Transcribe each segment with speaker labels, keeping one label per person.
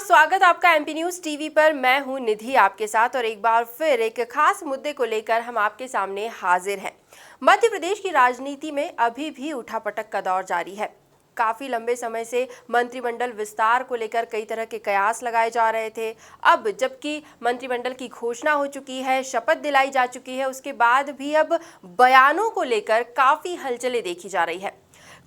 Speaker 1: स्वागत आपका MP news TV पर। मैं हूं निधि आपके साथ और एक बार फिर एक खास मुद्दे को लेकर हम आपके सामने हाजिर हैं। मध्य प्रदेश की राजनीति में अभी भी उठापटक का दौर जारी है। काफी लंबे समय से मंत्रिमंडल विस्तार को लेकर कई तरह के कयास लगाए जा रहे थे। अब जबकि मंत्रिमंडल की घोषणा हो चुकी है, शपथ दिलाई जा चुकी है, उसके बाद भी अब बयानों को लेकर काफी हलचलें देखी जा रही है।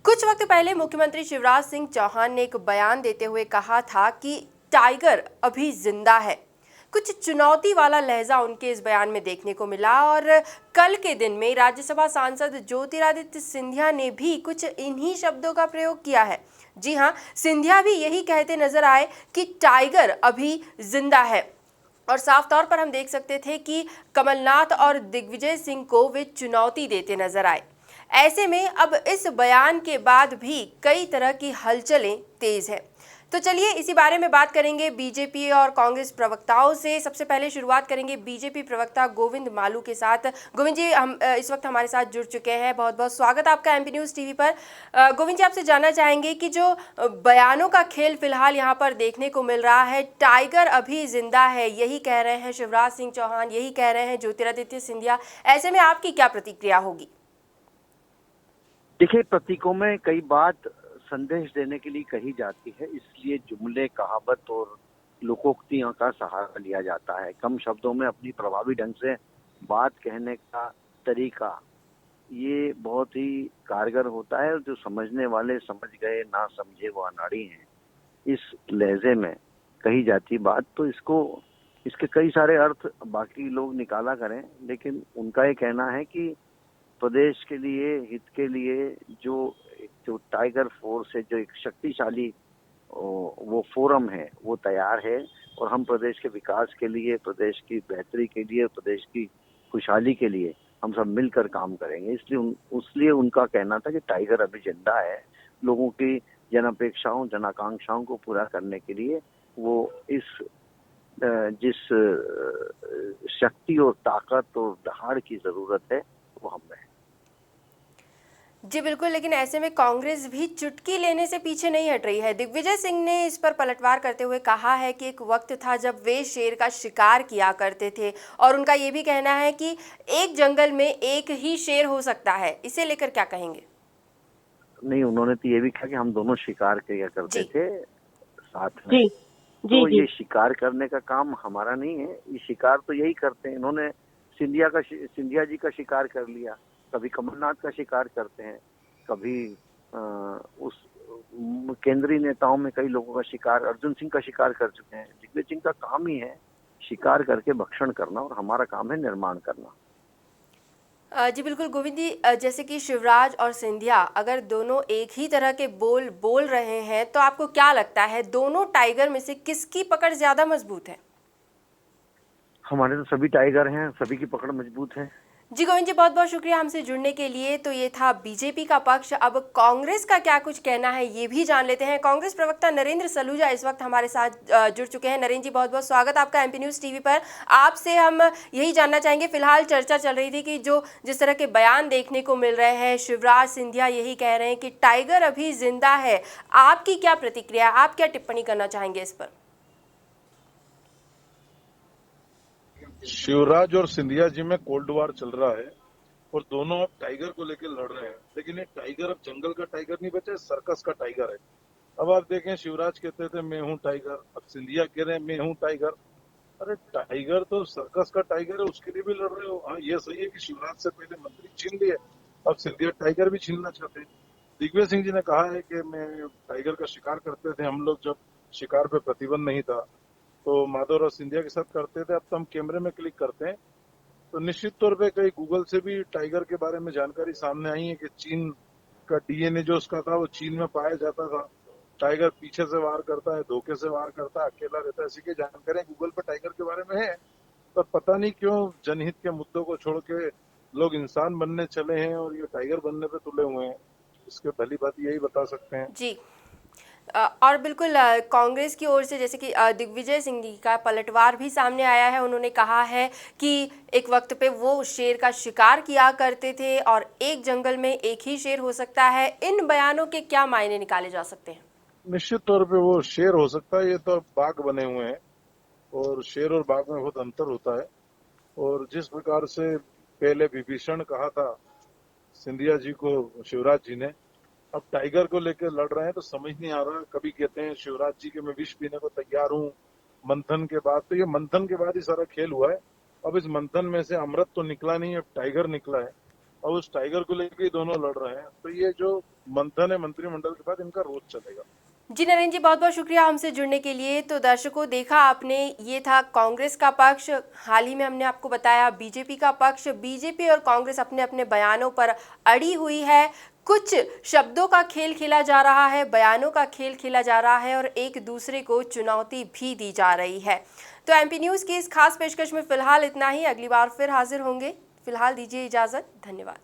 Speaker 1: कुछ वक्त पहले मुख्यमंत्री शिवराज सिंह चौहान ने एक बयान देते हुए कहा था कि टाइगर अभी जिंदा है। कुछ चुनौती वाला लहजा उनके इस बयान में देखने को मिला और कल के दिन में राज्यसभा सांसद ज्योतिरादित्य सिंधिया ने भी कुछ इन्हीं शब्दों का प्रयोग किया है। जी हां, सिंधिया भी यही कहते नजर आए कि टाइगर अभी जिंदा है। और साफ तौर पर हम देख सकते थे कि कमलनाथ और दिग्विजय सिंह को वे चुनौती देते नजर आए। ऐसे में अब इस बयान के बाद भी कई तरह की हलचलें तेज है। तो चलिए इसी बारे में बात करेंगे बीजेपी और कांग्रेस प्रवक्ताओं से। सबसे पहले शुरुआत करेंगे बीजेपी प्रवक्ता गोविंद मालू के साथ। गोविंद जी, हम इस वक्त हमारे साथ जुड़ चुके हैं। बहुत बहुत स्वागत आपका एमपी न्यूज़ टीवी पर। गोविंद जी, आपसे जानना चाहेंगे कि जो बयानों का खेल फिलहाल यहाँ पर देखने को मिल रहा है, टाइगर अभी जिंदा है, यही कह रहे हैं शिवराज सिंह चौहान, यही कह रहे हैं ज्योतिरादित्य सिंधिया। ऐसे में आपकी क्या प्रतिक्रिया होगी?
Speaker 2: देखिए, प्रतीकों में कई बात संदेश देने के लिए कही जाती है, इसलिए जुमले, कहावत और लोकोक्तियों का सहारा लिया जाता है। कम शब्दों में अपनी प्रभावी ढंग से बात कहने का तरीका ये बहुत ही कारगर होता है और जो समझने वाले समझ गए, ना समझे वो अनाड़ी हैं। इस लहजे में कही जाती बात तो इसके कई सारे अर्थ बाकी लोग निकाला करें, लेकिन उनका ये कहना है कि प्रदेश के लिए, हित के लिए जो टाइगर फोर्स है, जो एक शक्तिशाली वो फोरम है, वो तैयार है और हम प्रदेश के विकास के लिए, प्रदेश की बेहतरी के लिए, प्रदेश की खुशहाली के लिए हम सब मिलकर काम करेंगे। इसलिए उनका कहना था कि टाइगर अभी जिंदा है। लोगों की जन अपेक्षाओं, जन आकांक्षाओं को पूरा करने के लिए वो जिस शक्ति और ताकत और दहाड़ की जरूरत है वो हम में है।
Speaker 1: जी बिल्कुल, लेकिन ऐसे में कांग्रेस भी चुटकी लेने से पीछे नहीं हट रही है। दिग्विजय सिंह ने इस पर पलटवार करते हुए कहा है कि एक वक्त था जब वे शेर का शिकार किया करते थे और उनका ये भी कहना है कि एक जंगल में एक ही शेर हो सकता है। इसे लेकर क्या कहेंगे?
Speaker 2: नहीं, उन्होंने तो ये भी कहा कि हम दोनों शिकार किया करते थे साथ में।
Speaker 3: जी,
Speaker 2: तो
Speaker 3: जी,
Speaker 2: ये शिकार करने का काम हमारा नहीं है, ये शिकार तो यही करते हैं। इन्होंने सिंधिया जी का शिकार कर लिया, कभी कमलनाथ का शिकार करते हैं, कभी उस केंद्रीय नेताओं में कई लोगों का शिकार, अर्जुन सिंह का शिकार कर चुके हैं। दिग्विजय सिंह का काम ही है शिकार करके भक्षण करना और हमारा काम है निर्माण करना।
Speaker 1: जी बिल्कुल गोविंद जी, जैसे कि शिवराज और सिंधिया अगर दोनों एक ही तरह के बोल रहे हैं तो आपको क्या लगता है दोनों टाइगर में से किसकी पकड़ ज्यादा मजबूत है?
Speaker 2: हमारे तो सभी टाइगर हैं, सभी की पकड़ मजबूत है।
Speaker 1: जी गोविंद जी, बहुत बहुत शुक्रिया हमसे जुड़ने के लिए। तो ये था बीजेपी का पक्ष। अब कांग्रेस का क्या कुछ कहना है ये भी जान लेते हैं। कांग्रेस प्रवक्ता नरेंद्र सलूजा इस वक्त हमारे साथ जुड़ चुके हैं। नरेंद्र जी, बहुत बहुत स्वागत आपका एमपी न्यूज़ टीवी पर। आपसे हम यही जानना चाहेंगे, फिलहाल चर्चा चल रही थी कि जिस तरह के बयान देखने को मिल रहे हैं, शिवराज सिंधिया यही कह रहे हैं कि टाइगर अभी जिंदा है। आपकी क्या प्रतिक्रिया, आप क्या टिप्पणी करना चाहेंगे इस पर?
Speaker 4: शिवराज और सिंधिया जी में कोल्ड वार चल रहा है और दोनों अब टाइगर को लेकर लड़ रहे हैं। लेकिन ये टाइगर अब जंगल का टाइगर नहीं बचा, सर्कस का टाइगर है। अब आप देखें, शिवराज कहते थे मैं हूं टाइगर, अब सिंधिया कह रहे हैं मैं हूं टाइगर। अरे टाइगर तो सर्कस का टाइगर है, उसके लिए भी लड़ रहे हो। हाँ, ये सही है कि शिवराज से पहले मंत्री छीन लिए, अब सिंधिया टाइगर भी छीनना चाहते हैं। दिग्विजय सिंह जी ने कहा है कि मैं टाइगर का शिकार करते थे हम लोग, जब शिकार पे प्रतिबंध नहीं था तो माधव और सिंधिया के साथ करते थे, अब तो हम कैमरे में क्लिक करते हैं। तो निश्चित तौर पे कई गूगल से भी टाइगर के बारे में जानकारी सामने आई है कि चीन का डीएनए जो उसका था वो चीन में पाया जाता था। टाइगर पीछे से वार करता है, धोखे से वार करता है, अकेला रहता है, ऐसी की जानकारी गूगल पे टाइगर के बारे में है। पर पता नहीं क्यों जनहित के मुद्दों को छोड़ के लोग इंसान बनने चले हैं और ये टाइगर बनने पे तुले हुए हैं। इसके पहली बात यही बता सकते हैं।
Speaker 1: जी, और बिल्कुल कांग्रेस की ओर से जैसे कि दिग्विजय सिंह जी का पलटवार भी सामने आया है। उन्होंने कहा है कि एक वक्त पे वो शेर का शिकार किया करते थे और एक जंगल में एक ही शेर हो सकता है। इन बयानों के क्या मायने निकाले जा सकते हैं?
Speaker 4: निश्चित तौर पे वो शेर हो सकता है, ये तो बाघ बने हुए हैं और शेर और बाघ में बहुत अंतर होता है। और जिस प्रकार से पहले विभीषण कहा था सिंधिया जी को शिवराज जी ने, अब टाइगर को लेकर लड़ रहे हैं तो समझ नहीं आ रहा। कभी कहते हैं शिवराज जी के मैं विष पीने को तैयार हूं मंथन के बाद, तो ये मंथन के बाद ही सारा खेल हुआ है। अब इस मंथन में से अमृत तो निकला नहीं, अब टाइगर निकला है और उस टाइगर को लेकर ही दोनों लड़ रहे हैं। तो ये जो मंथन है मंत्रिमंडल के बाद, इनका रोज चलेगा।
Speaker 1: जी नरेंद्र जी, बहुत बहुत शुक्रिया हमसे जुड़ने के लिए। तो दर्शकों, देखा आपने, ये था कांग्रेस का पक्ष। हाल ही में हमने आपको बताया बीजेपी का पक्ष। बीजेपी और कांग्रेस अपने अपने बयानों पर अड़ी हुई है। कुछ शब्दों का खेल खेला जा रहा है, बयानों का खेल खेला जा रहा है और एक दूसरे को चुनौती भी दी जा रही है। तो एमपी न्यूज़ की इस खास पेशकश में फिलहाल इतना ही। अगली बार फिर हाजिर होंगे। फिलहाल दीजिए इजाज़त। धन्यवाद।